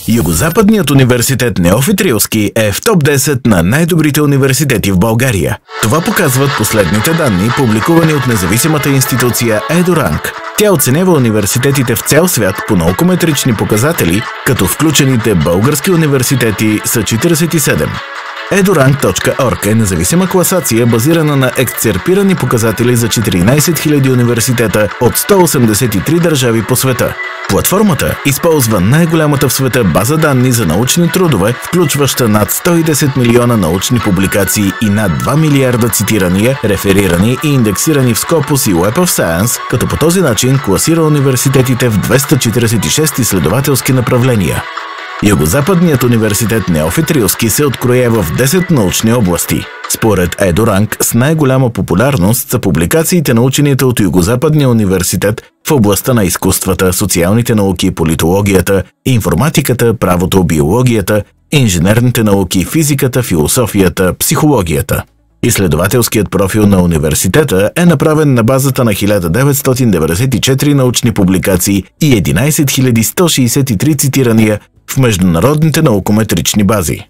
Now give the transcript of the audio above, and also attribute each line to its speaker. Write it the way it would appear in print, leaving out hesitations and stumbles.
Speaker 1: Югозападният университет Неофит Рилски е в топ 10 на най-добрите университети в България. Това показват последните данни, публикувани от независимата институция Едоранк. Тя оценява университетите в цял свят по наукометрични показатели, като включените български университети са 47. Edorang.org е независима класация, базирана на ексцерпирани показатели за 14 000 университета от 183 държави по света. Платформата използва най-голямата в света база данни за научни трудове, включваща над 110 милиона научни публикации и над 2 милиарда цитирания, реферирани и индексирани в Scopus и Web of Science, като по този начин класира университетите в 246 изследователски направления. Югозападният университет Неофит Рилски се откроява в 10 научни области. Според Едоранк, с най-голяма популярност са публикациите на учените от Югозападния университет в областта на изкуствата, социалните науки, политологията, информатиката, правото, биологията, инженерните науки, физиката, философията, психологията. Изследователският профил на университета е направен на базата на 1994 научни публикации и 11 163 цитирания в международните наукометрични бази.